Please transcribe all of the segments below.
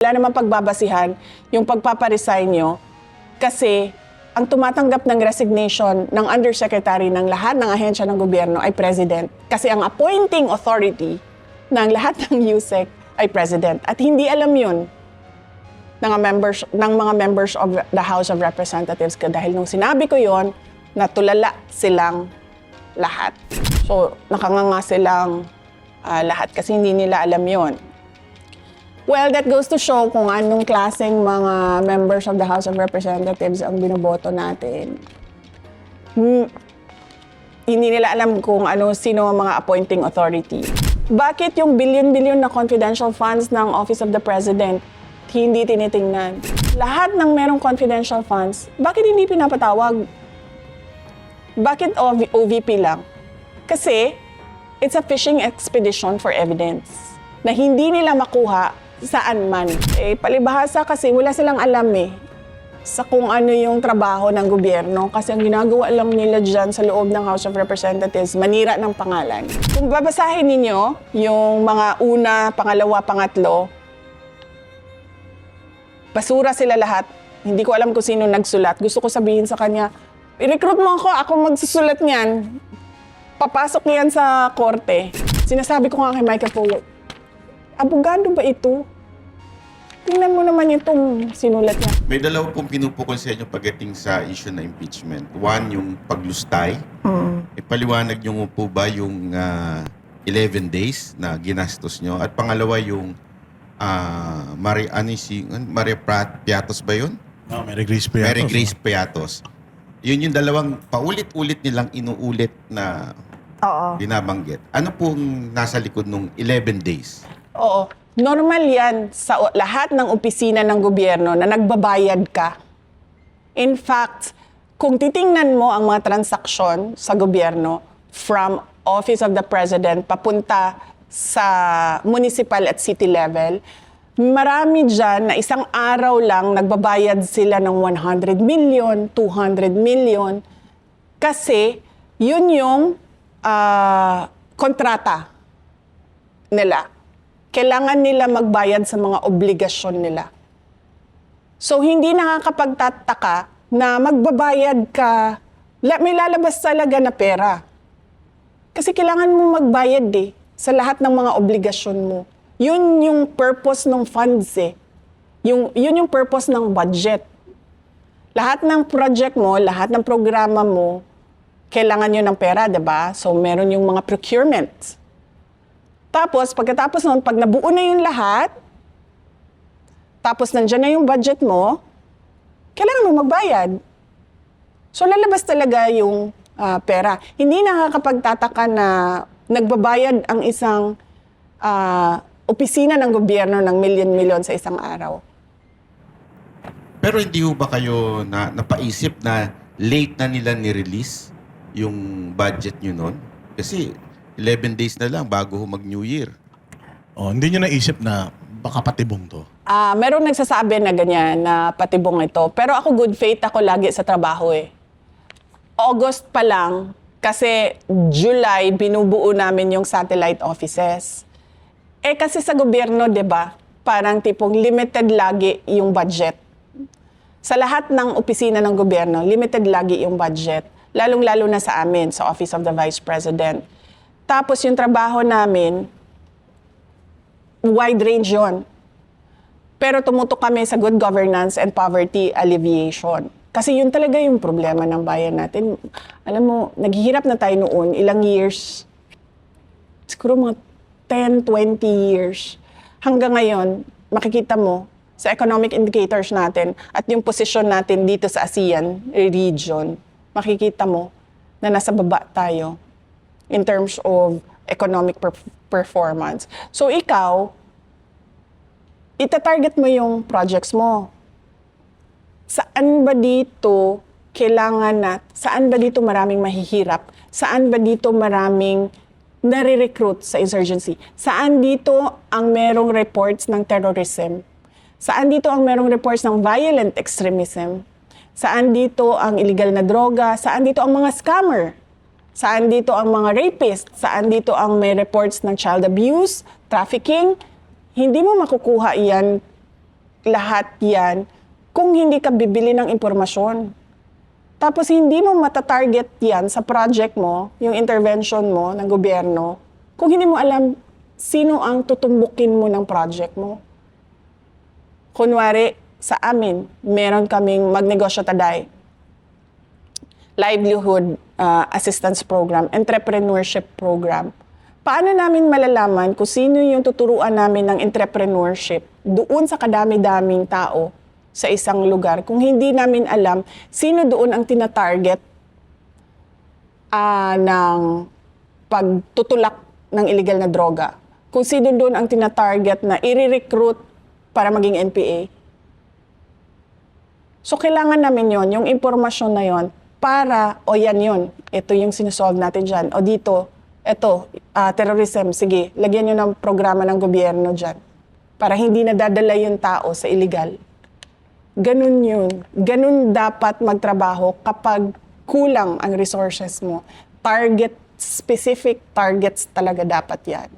Wala namang pagbabasihan yung pagpaparesign nyo kasi ang tumatanggap ng resignation ng undersecretary ng lahat ng ahensya ng gobyerno ay president. Kasi ang appointing authority ng lahat ng USEC ay president. At hindi alam yun ng mga members of the House of Representatives. Dahil nung sinabi ko yon, natulala silang lahat. So, nakanganga silang lahat kasi hindi nila alam yon. Well, that goes to show kung anong klaseng mga members of the House of Representatives ang binoboto natin. Hindi nila alam kung sino ang mga appointing authority. Bakit yung billion-billion na confidential funds ng Office of the President hindi tinitingnan? Lahat ng merong confidential funds, bakit hindi pinapatawag? Bakit OVP lang? Kasi it's a fishing expedition for evidence na hindi nila makuha saan man. Palibhasa kasi wala silang alam sa kung ano yung trabaho ng gobyerno kasi ang ginagawa lang nila dyan sa loob ng House of Representatives, manira ng pangalan. Kung babasahin ninyo yung mga una, pangalawa, pangatlo, basura sila lahat. Hindi ko alam kung sino nagsulat. Gusto ko sabihin sa kanya, i-recruit mo ako magsusulat niyan. Papasok niyan sa korte. Sinasabi ko nga kay Michael Poe, abogado ba ito? Tingnan mo naman itong sinulat niya. May dalawa pong pinupukol sa inyo pagdating sa issue na impeachment. One, yung paglustay. Ipaliwanag nyo po ba yung 11 days na ginastos nyo? At pangalawa, yung Maria Piatos ba yun? No, Mary Grace Piatos. Mary Grace Piatos. Yun yung dalawang paulit-ulit nilang inuulit na binabanggit. Ano pong nasa likod nung 11 days? Oo. Normal yan sa lahat ng opisina ng gobyerno na nagbabayad ka. In fact, kung titingnan mo ang mga transaksyon sa gobyerno from Office of the President papunta sa municipal at city level, marami dyan na isang araw lang nagbabayad sila ng 100 million, 200 million kasi yun yung kontrata nila. Kailangan nila magbayad sa mga obligasyon nila. So, hindi nakakapagtataka na magbabayad ka, may lalabas talaga na pera. Kasi kailangan mo magbayad sa lahat ng mga obligasyon mo. Yun yung purpose ng funds yun yung purpose ng budget. Lahat ng project mo, lahat ng programa mo, kailangan yun ng pera, diba? So, meron yung mga procurement. Tapos, pagkatapos nun, pag nabuo na yung lahat, tapos nandyan na yung budget mo, kailangan mo magbayad. So, lalabas talaga yung pera. Hindi nakakapagtataka na nagbabayad ang isang opisina ng gobyerno ng milyon-milyon sa isang araw. Pero hindi ho ba kayo napaisip na late na nila ni-release yung budget nyo nun? Kasi 11 days na lang bago mag-New Year. Hindi nyo naisip na baka patibong to? Meron nagsasabi na ganyan, na patibong ito. Pero ako good faith ako lagi sa trabaho August pa lang, kasi July, binubuo namin yung satellite offices. Kasi sa gobyerno, di ba, parang tipong limited lagi yung budget. Sa lahat ng opisina ng gobyerno, limited lagi yung budget. Lalong-lalo na sa amin, sa Office of the Vice President. Tapos yung trabaho namin, wide range yun. Pero tumutok kami sa good governance and poverty alleviation. Kasi yun talaga yung problema ng bayan natin. Alam mo, naghihirap na tayo noon, ilang years, siguro mga 10, 20 years. Hanggang ngayon, makikita mo sa economic indicators natin at yung position natin dito sa ASEAN region, makikita mo na nasa baba tayo in terms of economic performance. So ikaw, itatarget mo yung projects mo. Saan ba dito saan ba dito maraming mahihirap? Saan ba dito maraming nare-recruit sa insurgency? Saan dito ang merong reports ng terrorism? Saan dito ang merong reports ng violent extremism? Saan dito ang illegal na droga? Saan dito ang mga scammer? Saan dito ang mga rapist? Saan dito ang may reports ng child abuse, trafficking? Hindi mo makukuha iyan lahat yan kung hindi ka bibili ng impormasyon. Tapos hindi mo matatarget yan sa project mo, yung intervention mo ng gobyerno, kung hindi mo alam sino ang tutumbukin mo ng project mo. Kunwari, sa amin, meron kaming Magnegosyo Taday, livelihood assistance program, entrepreneurship program. Paano namin malalaman kung sino yung tuturuan namin ng entrepreneurship doon sa kadami-daming tao sa isang lugar kung hindi namin alam sino doon ang tinatarget ng pagtutulak ng illegal na droga? Kung sino doon ang tinatarget na i-recruit para maging NPA? So, kailangan namin yon, yung impormasyon na yon, para, o yan yun, ito yung sinusolve natin dyan. O dito, ito, terrorism, sige, lagyan nyo ng programa ng gobyerno dyan. Para hindi nadadala yung tao sa illegal. Ganun yun. Ganun dapat magtrabaho kapag kulang ang resources mo. Specific targets talaga dapat yan.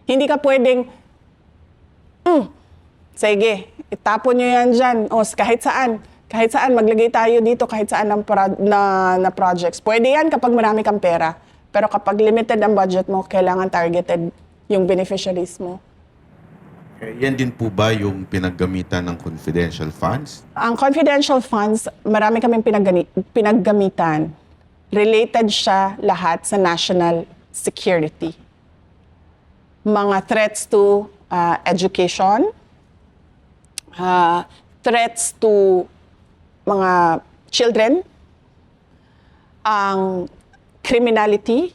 Hindi ka pwedeng, sige, itapon nyo yan dyan, o kahit saan, maglagay tayo dito kahit saan na projects. Pwede yan kapag marami kang pera. Pero kapag limited ang budget mo, kailangan targeted yung beneficiaries mo. Yan din po ba yung pinaggamitan ng confidential funds? Ang confidential funds, marami kaming pinaggamitan. Related siya lahat sa national security. Mga threats to education, threats to mga children, ang criminality,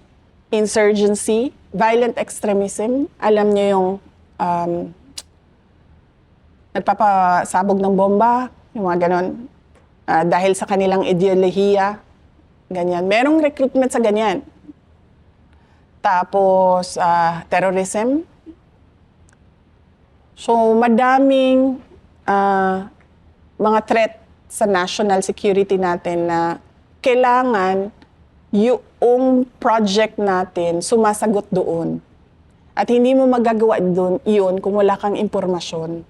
insurgency, violent extremism. Alam niyo yung nagpapasabog ng bomba, yung mga ganon. Dahil sa kanilang ideolohiya, ganyan. Merong recruitment sa ganyan. Tapos, terrorism. So, madaming mga threat sa national security natin na kailangan yung project natin sumasagot doon. At hindi mo magagawa doon yun kung wala kang impormasyon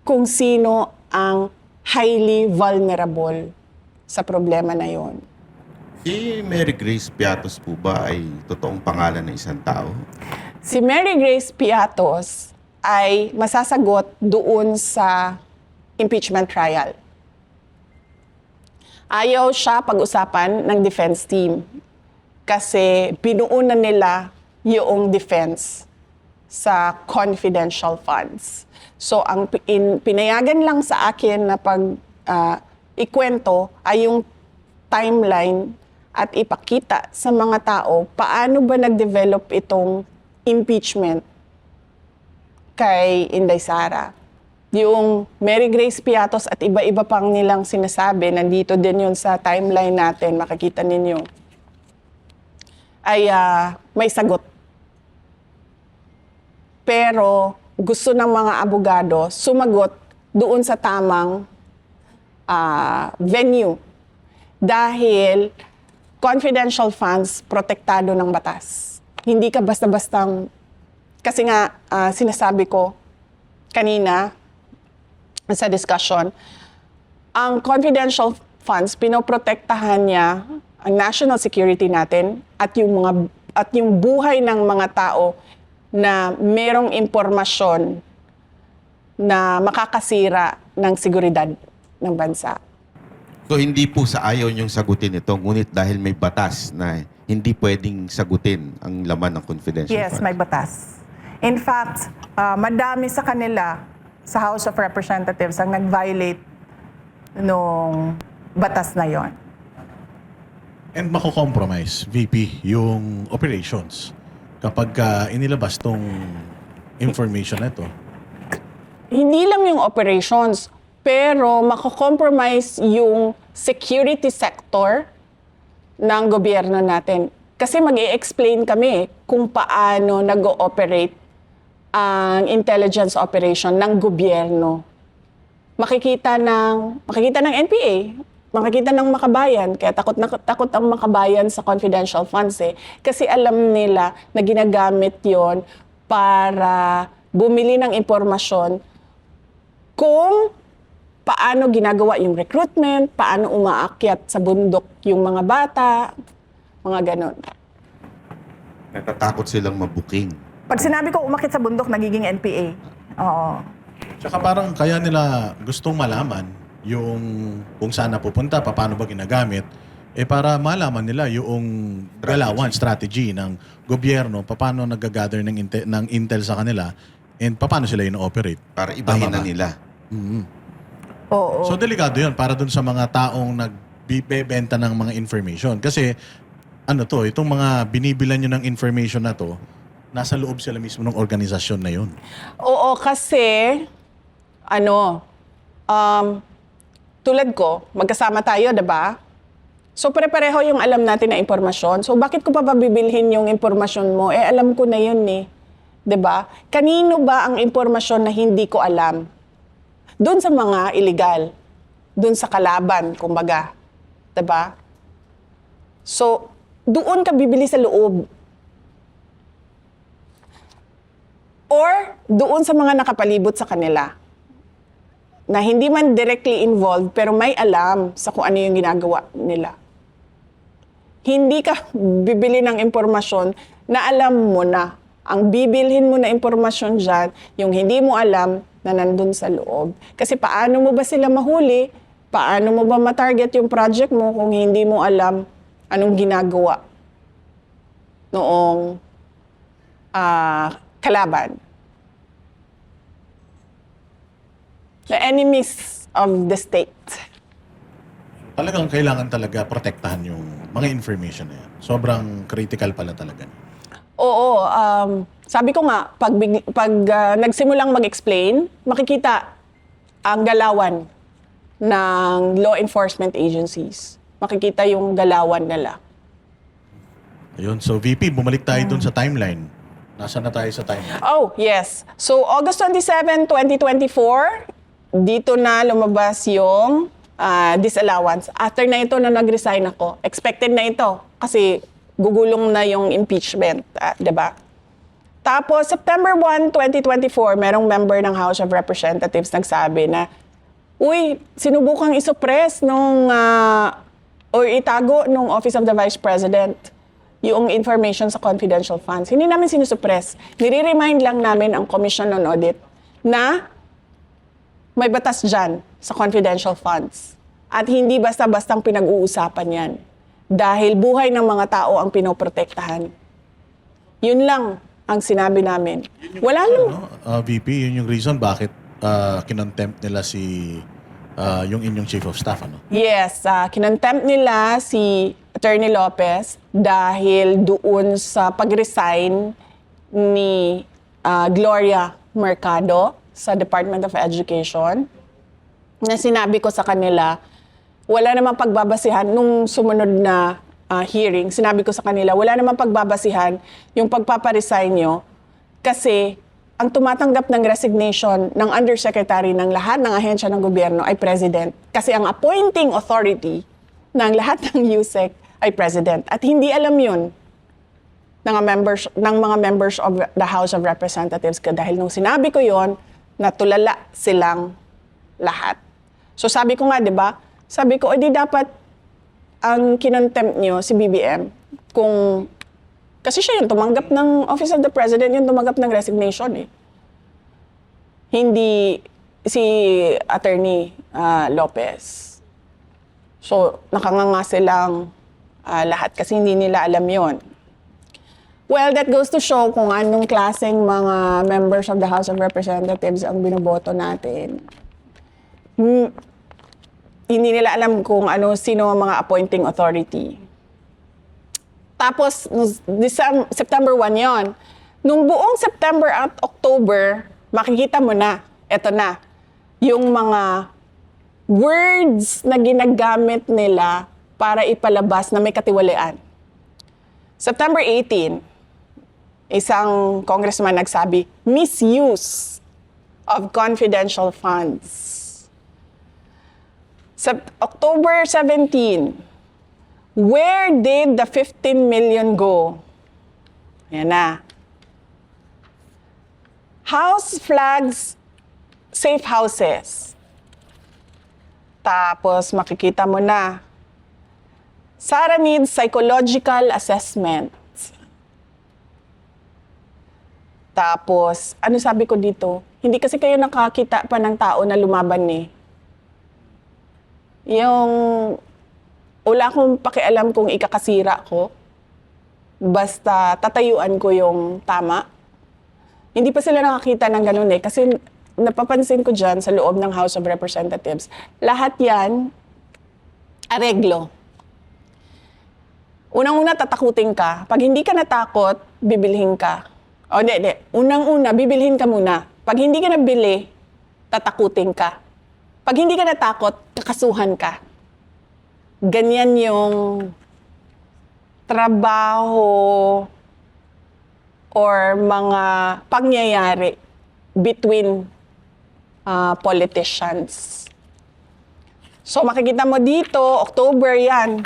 kung sino ang highly vulnerable sa problema na yon. Si Mary Grace Piatos po ba ay totoong pangalan ng isang tao? Si Mary Grace Piatos ay masasagot doon sa impeachment trial. Ayaw siya pag-usapan ng defense team kasi binuunan nila yung defense sa confidential funds. So, ang pinayagan lang sa akin na ikwento ay yung timeline at ipakita sa mga tao paano ba nag-develop itong impeachment kay Inday Sara. Yung Mary Grace Piatos at iba-iba pang nilang sinasabi, nandito din yun sa timeline natin, makikita ninyo, ay may sagot. Pero gusto ng mga abogado sumagot doon sa tamang venue. Dahil confidential funds protektado ng batas. Hindi ka basta-bastang, kasi nga sinasabi ko kanina, sa discussion, ang confidential funds, pinoprotektahan niya ang national security natin at yung buhay ng mga tao na merong impormasyon na makakasira ng seguridad ng bansa. So hindi po sa ayaw niyong sagutin ito, ngunit dahil may batas na hindi pwedeng sagutin ang laman ng confidential Yes, funds. may batas. In fact, madami sa kanila sa House of Representatives ang nag-violate nung batas na yon. And mako-compromise, VP, yung operations kapag inilabas tong information na ito. Hindi lang yung operations, pero mako-compromise yung security sector ng gobyerno natin. Kasi mag-i-explain kami kung paano nag-ooperate ang intelligence operation ng gobyerno. Makikita ng NPA, makikita ng makabayan, kaya takot ang makabayan sa confidential funds kasi alam nila na ginagamit yon para bumili ng impormasyon kung paano ginagawa yung recruitment, paano umaakyat sa bundok yung mga bata, mga ganon. Natatakot silang mabuking. Pag sinabi ko umakit sa bundok, nagiging NPA. Oo. Tsaka parang kaya nila gustong malaman yung kung saan napupunta, paano ba ginagamit, para malaman nila yung galawan, strategy ng gobyerno, paano nag-gather ng intel sa kanila, and paano sila ino-operate. Para ibahin Tama na ba? nila. Oo. So delikado yun para dun sa mga taong nagbibenta ng mga information. Kasi itong mga binibilan nyo ng information na to, nasa loob sila mismo ng organisasyon na yun. Oo, kasi, tulad ko, magkasama tayo, diba? So, pare-pareho yung alam natin na impormasyon. So, bakit ko pa bibilhin yung impormasyon mo? Alam ko na yun eh. Diba? Kanino ba ang impormasyon na hindi ko alam? Doon sa mga illegal. Doon sa kalaban, kumbaga. Diba? So, doon ka bibili sa loob. Or doon sa mga nakapalibot sa kanila na hindi man directly involved pero may alam sa kung ano yung ginagawa nila. Hindi ka bibili ng impormasyon na alam mo na. Ang bibilhin mo na impormasyon dyan, yung hindi mo alam na nandun sa loob. Kasi paano mo ba sila mahuli? Paano mo ba matarget yung project mo kung hindi mo alam anong ginagawa noong kalaban? The enemies of the state. Talagang kailangan talaga protektahan yung mga information na yan. Sobrang critical pala talaga. Oo, sabi ko nga, pag nagsimulang mag-explain, makikita ang galawan ng law enforcement agencies. Makikita yung galawan nila. Ayun, so VP, bumalik tayo dun sa timeline. Nasaan na tayo sa timeline? Oh, yes. So, August 27, 2024, dito na lumabas yung disallowance. After na ito na nag-resign ako, expected na ito kasi gugulong na yung impeachment, 'di ba? Tapos, September 1, 2024, merong member ng House of Representatives nagsabi na, uy, sinubukang isuppress or itago nung Office of the Vice President yung information sa confidential funds. Hindi namin sinusuppress. Nire-remind lang namin ang Commission on Audit na may batas dyan sa confidential funds. At hindi basta-bastang pinag-uusapan yan. Dahil buhay ng mga tao ang pinoprotektahan. Yun lang ang sinabi namin. Wala naman. VP, yun yung reason bakit kinontempt nila yung inyong Chief of Staff, ano? Yes, kinontempt nila si Attorney Lopez dahil doon sa pag-resign ni Gloria Mercado sa Department of Education, na sinabi ko sa kanila, wala namang pagbabasihan nung sumunod na hearing, sinabi ko sa kanila, wala namang pagbabasihan yung pagpaparesign nyo kasi ang tumatanggap ng resignation ng undersecretary ng lahat ng ahensya ng gobyerno ay president. Kasi ang appointing authority ng lahat ng USEC ay president. At hindi alam yun ng mga members of the House of Representatives dahil nung sinabi ko yon, natulala silang lahat. So sabi ko nga, di ba? Sabi ko, edi dapat ang kinontempt nyo si BBM kung kasi siya yung tumanggap ng Office of the President, yung tumanggap ng resignation eh. Hindi si Attorney Lopez. So, nakanganga silang lahat kasi hindi nila alam yon. Well, that goes to show kung anong klaseng mga members of the House of Representatives ang binoboto natin. Hindi nila alam kung sino ang mga appointing authority. Tapos, September 1 yon. Nung buong September at October, makikita mo na, eto na, yung mga words na ginagamit nila para ipalabas na may katiwalian. September 18, isang congressman nagsabi, misuse of confidential funds. October 17, where did the 15 million go? Ayan na. House flags safe houses. Tapos makikita mo na, Sara needs psychological assessment. Tapos, ano sabi ko dito? Hindi kasi kayo nakakita pa ng tao na lumaban eh. Yung, wala akong pakialam kung ikakasira ko. Basta tatayuan ko yung tama. Hindi pa sila nakakita ng ganun eh. Kasi napapansin ko dyan sa loob ng House of Representatives, lahat yan, areglo. Unang-una, tatakutin ka. Pag hindi ka natakot, bibilhin ka. O, hindi. Unang-una, bibilhin ka muna. Pag hindi ka nabili, tatakutin ka. Pag hindi ka natakot, kakasuhan ka. Ganyan yung trabaho or mga pangyayari between politicians. So makikita mo dito, October yan.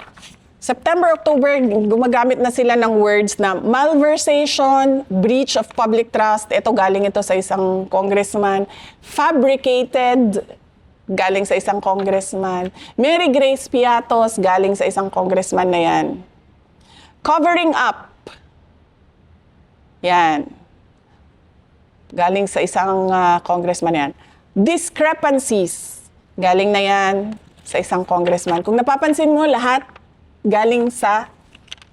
September, October, gumagamit na sila ng words na malversation, breach of public trust. Ito, galing ito sa isang congressman. Fabricated, galing sa isang congressman. Mary Grace Piatos, galing sa isang congressman na yan. Covering up. Yan. Galing sa isang congressman yan. Discrepancies. Galing na yan sa isang congressman. Kung napapansin mo, lahat galing sa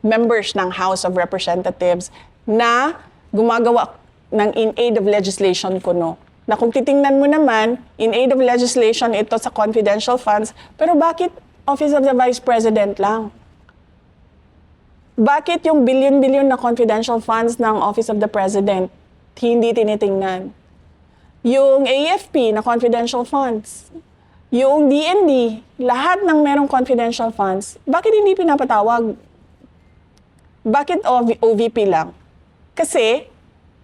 members ng House of Representatives na gumagawa ng in aid of legislation kuno. Na kung titingnan mo naman, in aid of legislation ito sa confidential funds, pero bakit Office of the Vice President lang? Bakit yung billion-billion na confidential funds ng Office of the President hindi tinitingnan? Yung AFP na confidential funds, yung DND, lahat ng merong confidential funds, bakit hindi pinapatawag? Bakit OVP lang? Kasi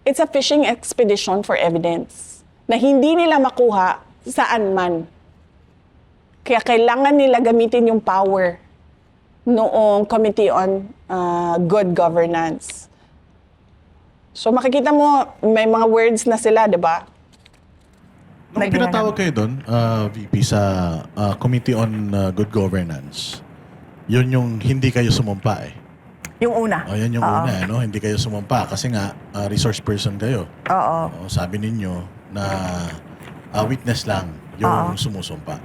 it's a fishing expedition for evidence na hindi nila makuha saan man. Kaya kailangan nila gamitin yung power noong Committee on Good Governance. So makikita mo, may mga words na sila, di ba? Nung pinatawag kayo doon, VP, sa Committee on Good Governance, yun yung hindi kayo sumumpa eh. Yung una. O, yan yung una, no? Hindi kayo sumumpa kasi nga resource person kayo. Oo. O, sabi ninyo na witness lang yung sumusumpa.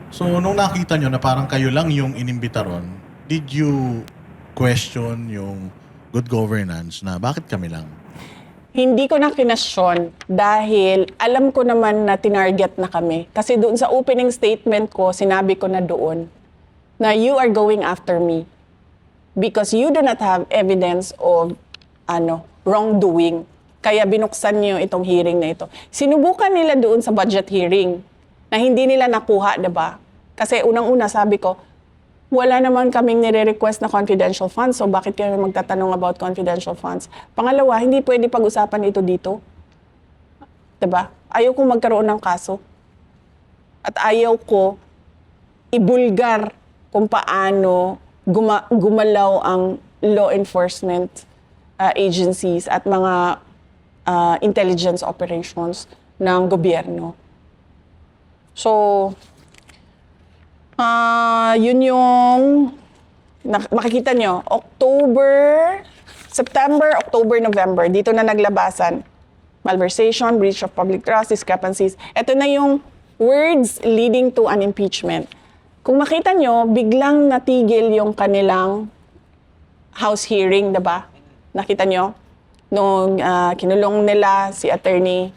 So, nung nakita nyo na parang kayo lang yung inimbita ron, did you question yung good governance na bakit kami lang? Hindi ko na kinasyon dahil alam ko naman na tinarget na kami. Kasi doon sa opening statement ko, sinabi ko na doon na you are going after me because you do not have evidence of wrongdoing. Kaya binuksan niyo itong hearing na ito. Sinubukan nila doon sa budget hearing na hindi nila nakuha, diba? Kasi unang-una sabi ko, wala naman kaming nire-request na confidential funds, so bakit kami magtatanong about confidential funds? Pangalawa, hindi pwede pag-usapan ito dito. Diba? Ayaw kong magkaroon ng kaso. At ayaw ko ibulgar kung paano gumalaw ang law enforcement agencies at mga intelligence operations ng gobyerno. So, yun yung makikita nyo, September, October, November, dito na naglabasan. Malversation, breach of public trust, discrepancies. Ito na yung words leading to an impeachment. Kung makita nyo, biglang natigil yung kanilang House hearing, diba? Nakita nyo? Nung kinulong nila si Attorney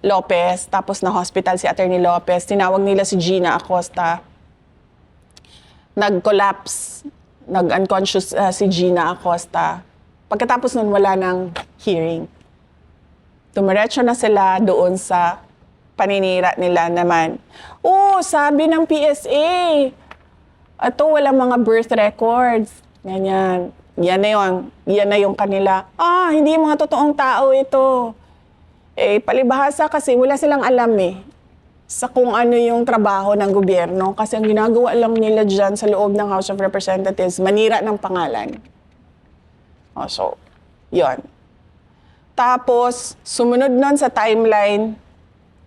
Lopez, tapos na hospital si Attorney Lopez, tinawag nila si Gina Acosta. Nag-collapse, nag-unconscious si Gina Acosta. Pagkatapos nun, wala ng hearing. Dumiretso na sila doon sa paninira nila naman. Sabi ng PSA, ito walang mga birth records. Ganyan. Yan na yung kanila. Hindi mga totoong tao ito. Palibhasa kasi wala silang alam sa kung ano yung trabaho ng gobyerno. Kasi ang ginagawa lang nila dyan sa loob ng House of Representatives, manira ng pangalan. So, yon. Tapos, sumunod nun sa timeline,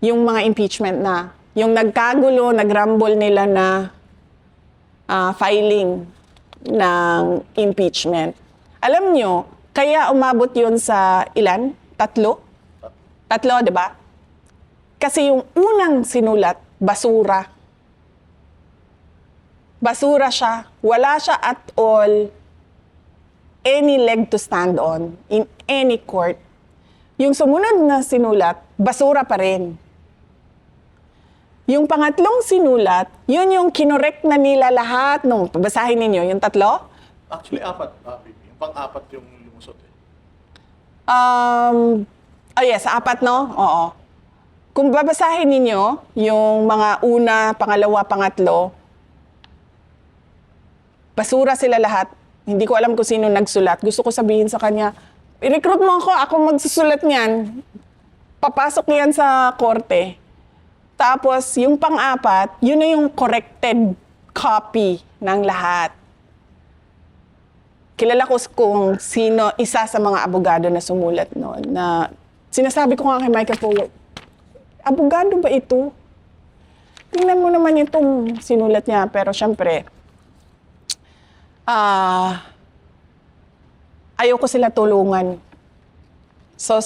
yung mga impeachment na. Yung nagkagulo, nagrumble nila na filing ng impeachment. Alam nyo, kaya umabot yun sa ilan? 3? 3, di ba? Kasi yung unang sinulat, basura. Basura siya. Wala siya at all any leg to stand on in any court. Yung sumunod na sinulat, basura pa rin. Yung pangatlong sinulat, yun yung kinorek na nila lahat nung basahin ninyo, yung 3. Actually, 4. Yung pang-4 yung lumusot eh. Yes, 4, no? Oo. Kung babasahin ninyo, yung mga una, pangalawa, pangatlo, basura sila lahat. Hindi ko alam kung sino nagsulat. Gusto ko sabihin sa kanya, i-recruit mo ako magsusulat niyan. Papasok yan sa korte. Tapos, yung pang-4, yun na yung corrected copy ng lahat. Kilala ko kung sino, isa sa mga abogado na sumulat noon. Na sinasabi ko nga kay Michael Power, abogado ba ito? Tingnan mo naman itong sinulat niya. Pero syempre, ayoko sila tulungan. So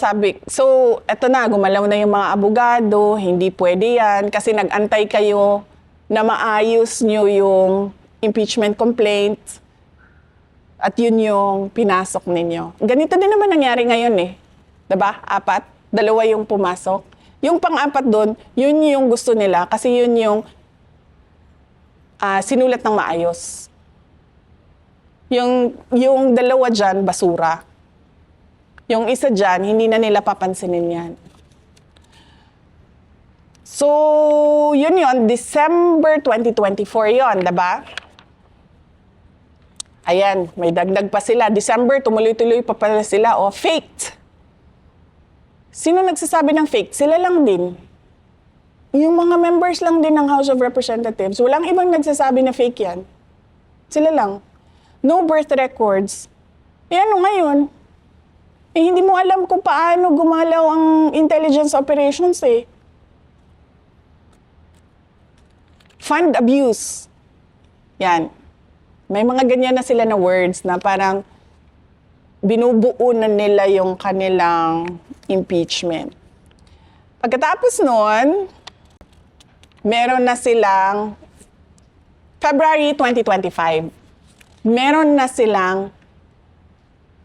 eto na, gumalaw na yung mga abogado, hindi pwede yan kasi nag-antay kayo na maayos nyo yung impeachment complaint at yun yung pinasok ninyo. Ganito din naman nangyari ngayon eh. Diba? 4, 2 yung pumasok. Yung pang-4 doon, yun yung gusto nila kasi yun yung sinulat ng maayos. Yung 2 dyan, basura. Yung isa dyan, hindi na nila papansinin yan. So, yun, December 2024 yun, diba? Ayan, may dagdag pa sila. December, tumuloy-tuloy pa pala sila. Faked. Sino nagsasabi ng fake? Sila lang din. Yung mga members lang din ng House of Representatives. Walang ibang nagsasabi na fake yan. Sila lang. No birth records. Ano ngayon? Hindi mo alam kung paano gumalaw ang intelligence operations eh. Fund abuse. Yan. May mga ganyan na sila na words na parang binubuo na nila yung kanilang impeachment. Pagkatapos nun, meron na silang February 2025. Meron na silang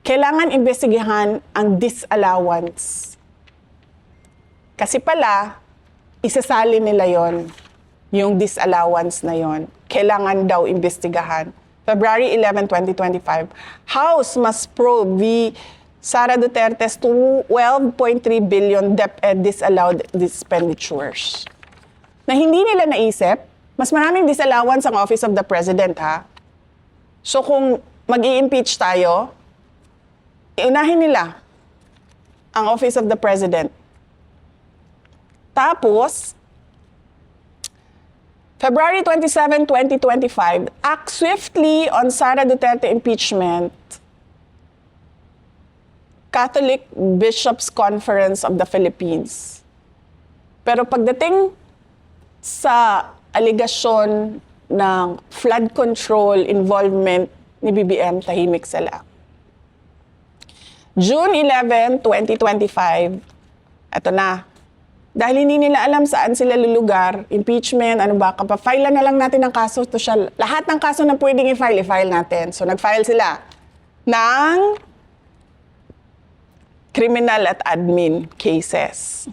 kailangan imbestigahan ang disallowance. Kasi pala, isasali nila yon, yung disallowance na yon. Kailangan daw imbestigahan. February 11, 2025, House must probe the Sara Duterte's 12.3 billion DepEd disallowed expenditures. Na hindi nila naisip, mas maraming disallowance ang Office of the President, ha? So kung mag-i-impeach tayo, iunahin nila ang Office of the President. Tapos, February 27, 2025, act swiftly on Sara Duterte impeachment. Catholic Bishops' Conference of the Philippines. Pero pagdating sa aligasyon ng flood control involvement ni BBM, tahimik sila. June 11, 2025, eto na. Dahil hindi nila alam saan sila lulugar, impeachment, ano ba, kapafile na lang natin ang kaso. To siya, lahat ng kaso na pwedeng i-file natin. So nag-file sila ng criminal at admin cases.